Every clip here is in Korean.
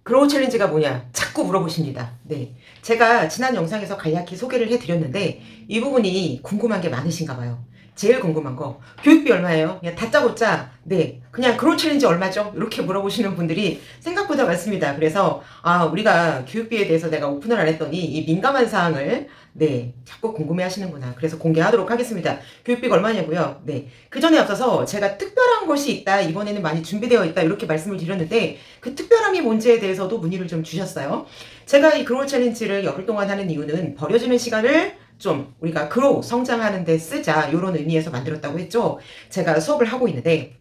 그로우 챌린지가 뭐냐? 자꾸 물어보십니다. 네. 제가 지난 영상에서 간략히 소개를 해드렸는데, 이 부분이 궁금한 게 많으신가 봐요. 제일 궁금한 거, 교육비 얼마예요? 그냥 다짜고짜, 네. 그냥 그로우 챌린지 얼마죠? 이렇게 물어보시는 분들이 생각보다 많습니다. 그래서, 우리가 교육비에 대해서 내가 오픈을 안 했더니, 이 민감한 사항을, 네. 자꾸 궁금해 하시는구나. 그래서 공개하도록 하겠습니다. 교육비가 얼마냐고요? 네. 그 전에 앞서서 제가 특별한 것이 있다, 이번에는 많이 준비되어 있다, 이렇게 말씀을 드렸는데, 그 특별함이 뭔지에 대해서도 문의를 좀 주셨어요. 제가 이 그로우 챌린지를 열흘 동안 하는 이유는 버려지는 시간을 좀 우리가 그로우 성장하는 데 쓰자, 이런 의미에서 만들었다고 했죠. 제가 수업을 하고 있는데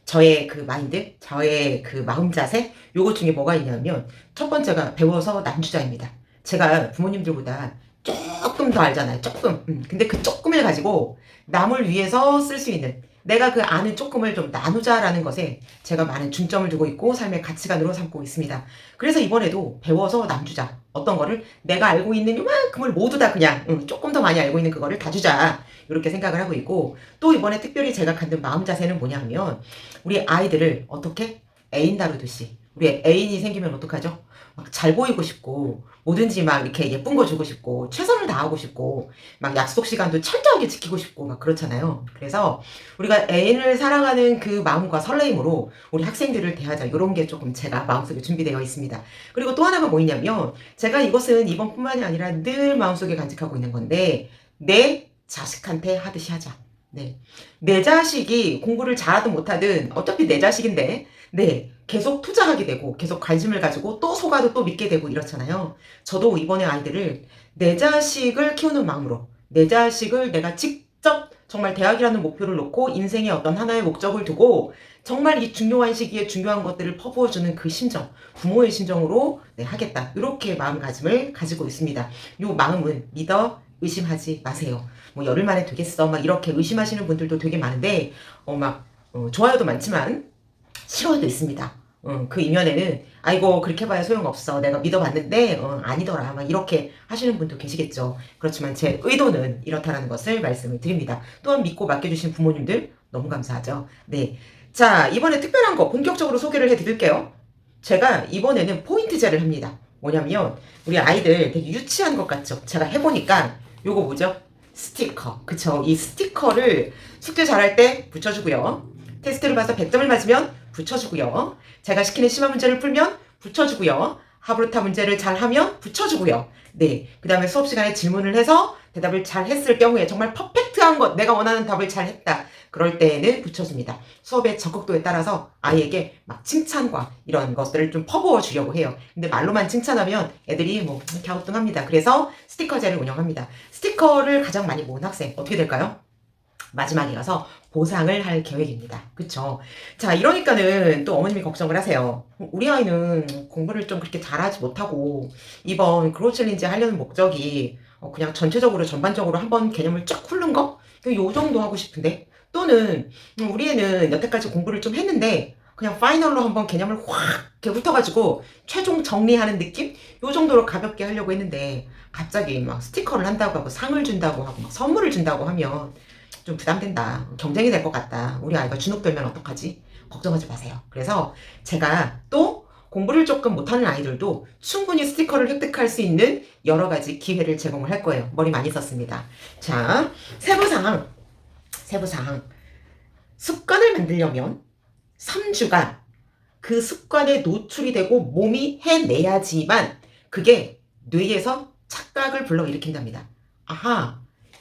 저의 그 마인드, 저의 그 마음 자세, 요것 중에 뭐가 있냐면 첫 번째가 배워서 남주자입니다. 제가 부모님들보다 조금 더 알잖아요. 조금. 근데 그 조금을 가지고 남을 위해서 쓸 수 있는, 내가 그 아는 조금을 좀 나누자라는 것에 제가 많은 중점을 두고 있고 삶의 가치관으로 삼고 있습니다. 그래서 이번에도 배워서 남주자. 어떤 거를 내가 알고 있는 요만큼을 모두 다 그냥 조금 더 많이 알고 있는 그거를 다 주자. 이렇게 생각을 하고 있고, 또 이번에 특별히 제가 갖는 마음 자세는 뭐냐 하면, 우리 아이들을 어떻게 애인 다루듯이, 우리 애인이 생기면 어떡하죠? 막 잘 보이고 싶고, 뭐든지 막 이렇게 예쁜 거 주고 싶고, 최선을 다하고 싶고, 막 약속 시간도 철저하게 지키고 싶고, 막 그렇잖아요. 그래서 우리가 애인을 사랑하는 그 마음과 설레임으로 우리 학생들을 대하자. 이런 게 조금 제가 마음속에 준비되어 있습니다. 그리고 또 하나가 뭐냐면, 제가 이것은 이번뿐만이 아니라 늘 마음속에 간직하고 있는 건데, 내 자식한테 하듯이 하자. 네. 내 자식이 공부를 잘하든 못하든 어차피 내 자식인데, 네. 계속 투자하게 되고, 계속 관심을 가지고 또 속아도 또 믿게 되고 이렇잖아요. 저도 이번에 아이들을 내 자식을 키우는 마음으로, 내 자식을 내가 직접 정말 대학이라는 목표를 놓고 인생의 어떤 하나의 목적을 두고 정말 이 중요한 시기에 중요한 것들을 퍼부어주는 그 심정, 부모의 심정으로 네, 하겠다. 이렇게 마음가짐을 가지고 있습니다. 이 마음은 믿어 의심하지 마세요. 뭐 열흘 만에 되겠어. 막 이렇게 의심하시는 분들도 되게 많은데, 좋아요도 많지만, 싫어도 있습니다. 그 이면에는 아이고 그렇게 봐야 소용없어. 내가 믿어봤는데 아니더라. 막 이렇게 하시는 분도 계시겠죠. 그렇지만 제 의도는 이렇다는 것을 말씀을 드립니다. 또한 믿고 맡겨주신 부모님들 너무 감사하죠. 네. 자, 이번에 특별한 거 본격적으로 소개를 해드릴게요. 제가 이번에는 포인트제를 합니다. 뭐냐면 우리 아이들 되게 유치한 것 같죠? 제가 해보니까 요거 뭐죠? 스티커. 그쵸? 이 스티커를 숙제 잘할 때 붙여주고요. 테스트를 봐서 100점을 맞으면 붙여주고요. 제가 시키는 심화 문제를 풀면 붙여주고요. 하브루타 문제를 잘하면 붙여주고요. 네. 그 다음에 수업 시간에 질문을 해서 대답을 잘 했을 경우에 정말 퍼펙트한 것, 내가 원하는 답을 잘 했다. 그럴 때에는 붙여줍니다. 수업의 적극도에 따라서 아이에게 막 칭찬과 이런 것들을 좀 퍼부어 주려고 해요. 근데 말로만 칭찬하면 애들이 뭐 갸우뚱합니다. 그래서 스티커제를 운영합니다. 스티커를 가장 많이 모은 학생 어떻게 될까요? 마지막에 가서 보상을 할 계획입니다. 그쵸? 자, 이러니까는 또 어머님이 걱정을 하세요. 우리 아이는 공부를 좀 그렇게 잘하지 못하고 이번 그로우 챌린지 하려는 목적이 그냥 전체적으로 전반적으로 한번 개념을 쫙 훑는 거? 요 정도 하고 싶은데, 또는 우리 애는 여태까지 공부를 좀 했는데 그냥 파이널로 한번 개념을 확 이렇게 훑어가지고 최종 정리하는 느낌? 요 정도로 가볍게 하려고 했는데 갑자기 막 스티커를 한다고 하고 상을 준다고 하고 막 선물을 준다고 하면 좀 부담된다. 경쟁이 될 것 같다. 우리 아이가 주눅들면 어떡하지? 걱정하지 마세요. 그래서 제가 또 공부를 조금 못하는 아이들도 충분히 스티커를 획득할 수 있는 여러 가지 기회를 제공을 할 거예요. 머리 많이 썼습니다. 자, 세부사항. 습관을 만들려면 3주간 그 습관에 노출이 되고 몸이 해내야지만 그게 뇌에서 착각을 불러일으킨답니다. 아하,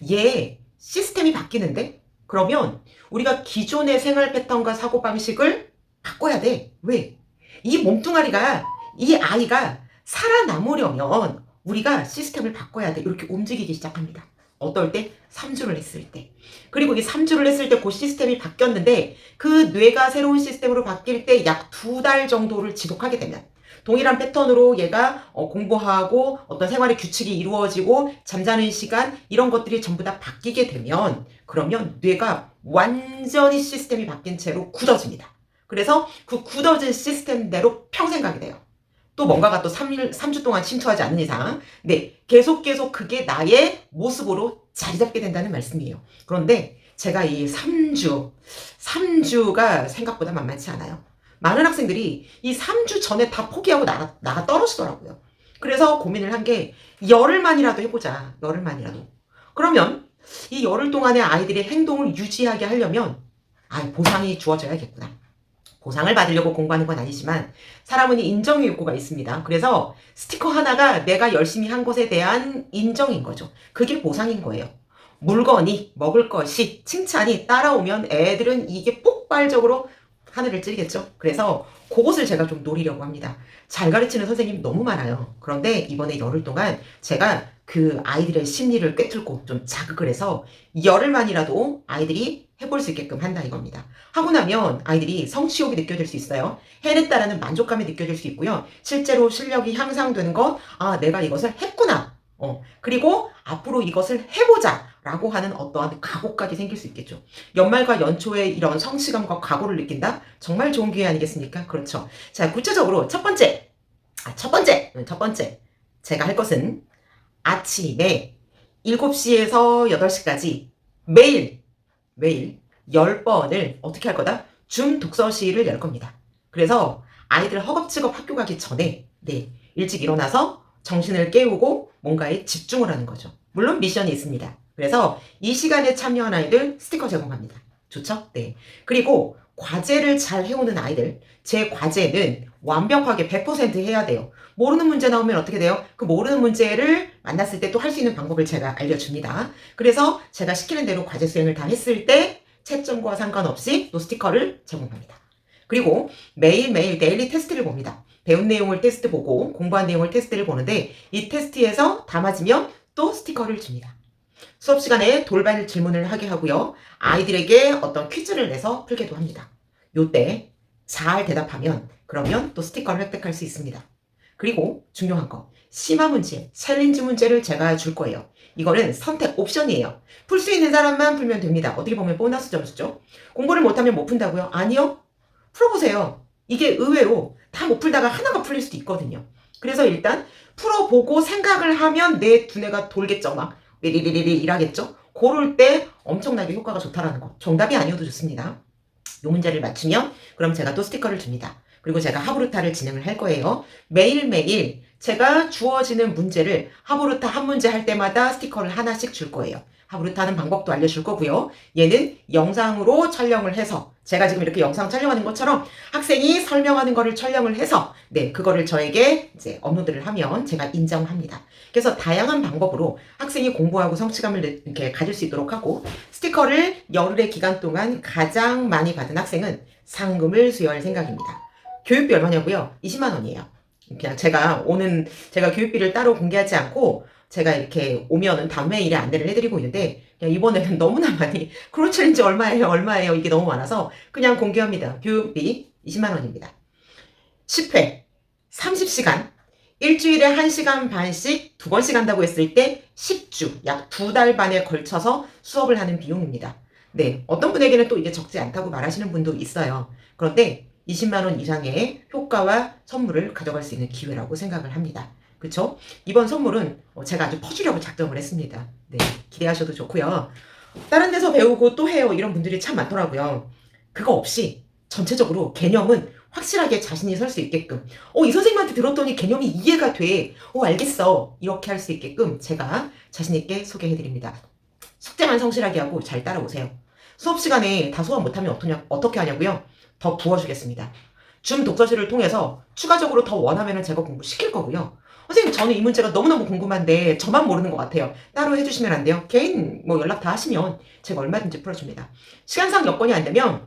얘 시스템이 바뀌는데? 그러면 우리가 기존의 생활 패턴과 사고방식을 바꿔야 돼. 왜? 이 몸뚱아리가, 이 아이가 살아남으려면 우리가 시스템을 바꿔야 돼. 이렇게 움직이기 시작합니다. 어떨 때? 3주를 했을 때. 그리고 이 3주를 했을 때 그 시스템이 바뀌었는데 그 뇌가 새로운 시스템으로 바뀔 때 약 2달 정도를 지속하게 되면 동일한 패턴으로 얘가 공부하고 어떤 생활의 규칙이 이루어지고 잠자는 시간 이런 것들이 전부 다 바뀌게 되면 그러면 뇌가 완전히 시스템이 바뀐 채로 굳어집니다. 그래서 그 굳어진 시스템대로 평생 가게 돼요. 또 뭔가가 또 3주 동안 침투하지 않는 이상 네, 계속 그게 나의 모습으로 자리 잡게 된다는 말씀이에요. 그런데 제가 이 3주가 생각보다 만만치 않아요. 많은 학생들이 이 3주 전에 다 포기하고 나가 떨어지더라고요. 그래서 고민을 한 게 열흘만이라도 해보자. 열흘만이라도. 그러면 이 열흘 동안의 아이들의 행동을 유지하게 하려면 보상이 주어져야겠구나. 보상을 받으려고 공부하는 건 아니지만 사람은 인정의 욕구가 있습니다. 그래서 스티커 하나가 내가 열심히 한 것에 대한 인정인 거죠. 그게 보상인 거예요. 물건이, 먹을 것이, 칭찬이 따라오면 애들은 이게 폭발적으로 하늘을 찌르겠죠. 그래서 그것을 제가 좀 노리려고 합니다. 잘 가르치는 선생님 너무 많아요. 그런데 이번에 열흘 동안 제가 그 아이들의 심리를 꿰뚫고 좀 자극을 해서 열흘만이라도 아이들이 해볼 수 있게끔 한다 이겁니다. 하고 나면 아이들이 성취욕이 느껴질 수 있어요. 해냈다라는 만족감이 느껴질 수 있고요. 실제로 실력이 향상되는 것, 내가 이것을 했구나. 그리고 앞으로 이것을 해보자 라고 하는 어떠한 각오까지 생길 수 있겠죠. 연말과 연초에 이런 성취감과 각오를 느낀다? 정말 좋은 기회 아니겠습니까? 그렇죠. 자, 구체적으로 첫 번째 제가 할 것은 아침에 7시에서 8시까지 매일 10번을 어떻게 할 거다? 줌 독서실을 열 겁니다. 그래서 아이들 허겁지겁 학교 가기 전에 일찍 일어나서 정신을 깨우고 뭔가에 집중을 하는 거죠. 물론 미션이 있습니다. 그래서 이 시간에 참여한 아이들 스티커 제공합니다. 좋죠? 네. 그리고 과제를 잘 해오는 아이들, 제 과제는 완벽하게 100% 해야 돼요. 모르는 문제 나오면 어떻게 돼요? 그 모르는 문제를 만났을 때 또 할 수 있는 방법을 제가 알려줍니다. 그래서 제가 시키는 대로 과제 수행을 다 했을 때 채점과 상관없이 또 스티커를 제공합니다. 그리고 매일매일 데일리 테스트를 봅니다. 배운 내용을 테스트 보고 공부한 내용을 테스트를 보는데 이 테스트에서 다 맞으면 또 스티커를 줍니다. 수업 시간에 돌발 질문을 하게 하고요. 아이들에게 어떤 퀴즈를 내서 풀게도 합니다. 요때 잘 대답하면 그러면 또 스티커를 획득할 수 있습니다. 그리고 중요한 거, 심화 문제, 챌린지 문제를 제가 줄 거예요. 이거는 선택 옵션이에요. 풀 수 있는 사람만 풀면 됩니다. 어떻게 보면 보너스 점수죠. 공부를 못하면 못 푼다고요? 아니요. 풀어보세요. 이게 의외로 다 못 풀다가 하나가 풀릴 수도 있거든요. 그래서 일단 풀어보고 생각을 하면 내 두뇌가 돌겠죠. 막 리리리리 일하겠죠. 그럴 때 엄청나게 효과가 좋다라는 거. 정답이 아니어도 좋습니다. 이 문제를 맞추면 그럼 제가 또 스티커를 줍니다. 그리고 제가 하부르타를 진행을 할 거예요. 매일매일 제가 주어지는 문제를 하부르타 한 문제 할 때마다 스티커를 하나씩 줄 거예요. 하부르타는 방법도 알려줄 거고요. 얘는 영상으로 촬영을 해서 제가 지금 이렇게 영상 촬영하는 것처럼 학생이 설명하는 거를 촬영을 해서 그거를 저에게 이제 업로드를 하면 제가 인정합니다. 그래서 다양한 방법으로 학생이 공부하고 성취감을 이렇게 가질 수 있도록 하고 스티커를 열흘의 기간 동안 가장 많이 받은 학생은 상금을 수여할 생각입니다. 교육비 얼마냐고요? 20만 원이에요. 그냥 제가 교육비를 따로 공개하지 않고 제가 이렇게 오면은 다음 메일에 안내를 해드리고 있는데 그냥 이번에는 너무나 많이 크로 챌린지 얼마예요 이게 너무 많아서 그냥 공개합니다. 교육비 20만 원입니다. 10회 30시간 일주일에 1시간 반씩 2번씩 한다고 했을 때 10주 약 2달 반에 걸쳐서 수업을 하는 비용입니다. 어떤 분에게는 또 이게 적지 않다고 말하시는 분도 있어요. 그런데 20만 원 이상의 효과와 선물을 가져갈 수 있는 기회라고 생각을 합니다. 그렇죠? 이번 선물은 제가 아주 퍼주려고 작정을 했습니다. 기대하셔도 좋고요. 다른 데서 배우고 또 해요 이런 분들이 참 많더라고요. 그거 없이 전체적으로 개념은 확실하게 자신이 설 수 있게끔 이 선생님한테 들었더니 개념이 이해가 돼. 알겠어. 이렇게 할 수 있게끔 제가 자신 있게 소개해드립니다. 숙제만 성실하게 하고 잘 따라오세요. 수업 시간에 다 소화 못하면 어떻게 하냐고요? 더 부어주겠습니다. 줌 독서실을 통해서 추가적으로 더 원하면 제가 공부시킬 거고요. 선생님 저는 이 문제가 너무너무 궁금한데 저만 모르는 것 같아요. 따로 해주시면 안 돼요? 개인 연락 다 하시면 제가 얼마든지 풀어줍니다. 시간상 여건이 안 되면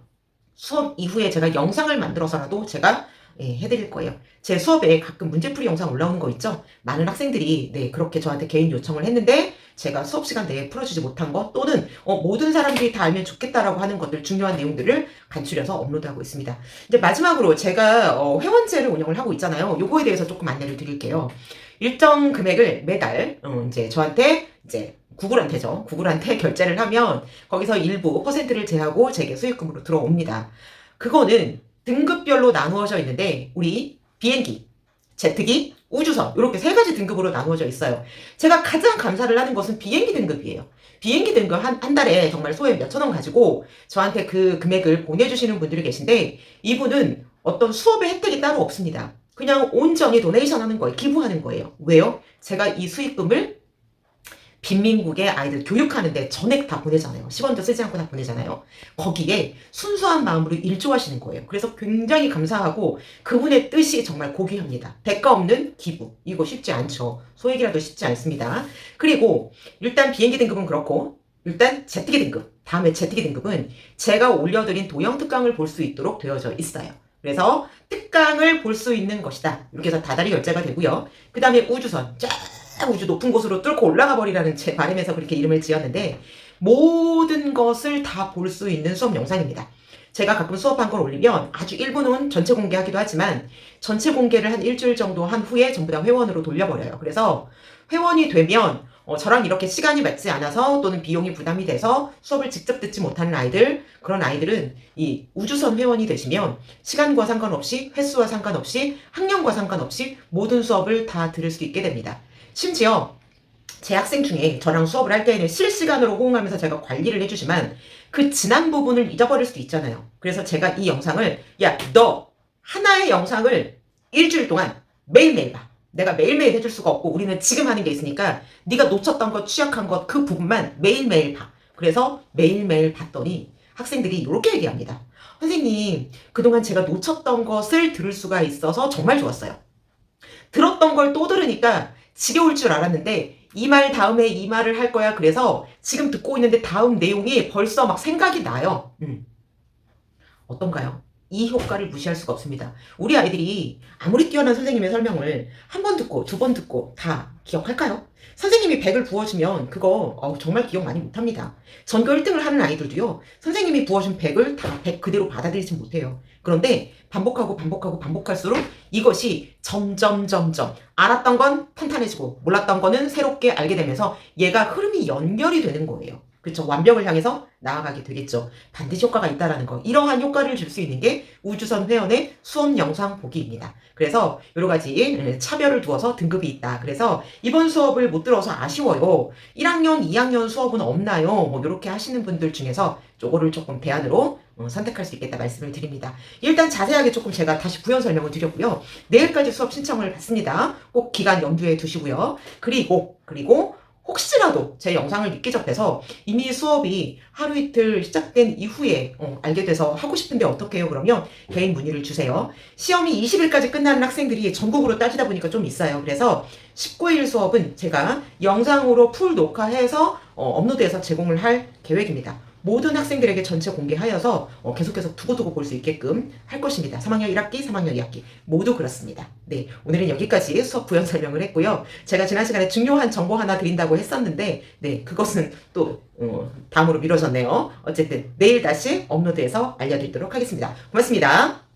수업 이후에 제가 영상을 만들어서라도 제가 해드릴 거예요. 제 수업에 가끔 문제풀이 영상 올라오는 거 있죠? 많은 학생들이 그렇게 저한테 개인 요청을 했는데 제가 수업 시간 내에 풀어주지 못한 것 또는 모든 사람들이 다 알면 좋겠다라고 하는 것들 중요한 내용들을 간추려서 업로드하고 있습니다. 이제 마지막으로 제가 회원제를 운영을 하고 있잖아요. 요거에 대해서 조금 안내를 드릴게요. 일정 금액을 매달 이제 저한테 이제 구글한테 결제를 하면 거기서 일부 퍼센트를 제하고 제게 수익금으로 들어옵니다. 그거는 등급별로 나누어져 있는데 우리 비행기, 제트기, 우주선 이렇게 3가지 등급으로 나누어져 있어요. 제가 가장 감사를 하는 것은 비행기 등급이에요. 비행기 등급 한 달에 정말 소액 몇천 원 가지고 저한테 그 금액을 보내주시는 분들이 계신데 이분은 어떤 수업의 혜택이 따로 없습니다. 그냥 온전히 도네이션 하는 거예요. 기부하는 거예요. 왜요? 제가 이 수익금을 빈민국의 아이들 교육하는데 전액 다 보내잖아요. 10원도 쓰지 않고 다 보내잖아요. 거기에 순수한 마음으로 일조하시는 거예요. 그래서 굉장히 감사하고 그분의 뜻이 정말 고귀합니다. 대가 없는 기부. 이거 쉽지 않죠. 소액이라도 쉽지 않습니다. 그리고 일단 비행기 등급은 그렇고 일단 제트기 등급. 다음에 제트기 등급은 제가 올려드린 도형 특강을 볼 수 있도록 되어져 있어요. 그래서 특강을 볼 수 있는 것이다. 이렇게 해서 다달이 결제가 되고요. 그 다음에 우주선. 쫙 우주 높은 곳으로 뚫고 올라가 버리라는 제 바람에서 그렇게 이름을 지었는데 모든 것을 다 볼 수 있는 수업 영상입니다. 제가 가끔 수업한 걸 올리면 아주 일부는 전체 공개하기도 하지만 전체 공개를 한 일주일 정도 한 후에 전부 다 회원으로 돌려버려요. 그래서 회원이 되면 저랑 이렇게 시간이 맞지 않아서 또는 비용이 부담이 돼서 수업을 직접 듣지 못하는 아이들, 그런 아이들은 이 우주선 회원이 되시면 시간과 상관없이 횟수와 상관없이 학년과 상관없이 모든 수업을 다 들을 수 있게 됩니다. 심지어 제 학생 중에 저랑 수업을 할 때에는 실시간으로 호응하면서 제가 관리를 해주지만 그 지난 부분을 잊어버릴 수도 있잖아요. 그래서 제가 이 영상을 너 하나의 영상을 일주일 동안 매일매일 봐. 내가 매일매일 해줄 수가 없고 우리는 지금 하는 게 있으니까 네가 놓쳤던 것, 취약한 것 그 부분만 매일매일 봐. 그래서 매일매일 봤더니 학생들이 이렇게 얘기합니다. 선생님, 그동안 제가 놓쳤던 것을 들을 수가 있어서 정말 좋았어요. 들었던 걸 또 들으니까 지겨울 줄 알았는데 이 말 다음에 이 말을 할 거야. 그래서 지금 듣고 있는데 다음 내용이 벌써 막 생각이 나요. 어떤가요? 이 효과를 무시할 수가 없습니다. 우리 아이들이 아무리 뛰어난 선생님의 설명을 한 번 듣고 두 번 듣고 다 기억할까요? 선생님이 100을 부어주면 그거 정말 기억 많이 못합니다. 전교 1등을 하는 아이들도요. 선생님이 부어준 100을 다 100 그대로 받아들이지 못해요. 그런데 반복하고 반복하고 반복할수록 이것이 점점 알았던 건 탄탄해지고 몰랐던 거는 새롭게 알게 되면서 얘가 흐름이 연결이 되는 거예요. 그렇죠. 완벽을 향해서 나아가게 되겠죠. 반드시 효과가 있다라는 거. 이러한 효과를 줄 수 있는 게 우주선 회원의 수업 영상 보기입니다. 그래서 여러 가지 차별을 두어서 등급이 있다. 그래서 이번 수업을 못 들어서 아쉬워요. 1학년, 2학년 수업은 없나요? 뭐 이렇게 하시는 분들 중에서 요거를 조금 대안으로 선택할 수 있겠다 말씀을 드립니다. 일단 자세하게 조금 제가 다시 부연 설명을 드렸고요. 내일까지 수업 신청을 받습니다. 꼭 기간 염두에 두시고요. 그리고 혹시라도 제 영상을 늦게 접해서 이미 수업이 하루 이틀 시작된 이후에 알게 돼서 하고 싶은데 어떻게 해요? 그러면 개인 문의를 주세요. 시험이 20일까지 끝나는 학생들이 전국으로 따지다 보니까 좀 있어요. 그래서 19일 수업은 제가 영상으로 풀 녹화해서 업로드해서 제공을 할 계획입니다. 모든 학생들에게 전체 공개하여서 계속해서 두고두고 볼 수 있게끔 할 것입니다. 3학년 1학기, 3학년 2학기 모두 그렇습니다. 네, 오늘은 여기까지 수업 부연 설명을 했고요. 제가 지난 시간에 중요한 정보 하나 드린다고 했었는데 네, 그것은 또 다음으로 미뤄졌네요. 어쨌든 내일 다시 업로드해서 알려드리도록 하겠습니다. 고맙습니다.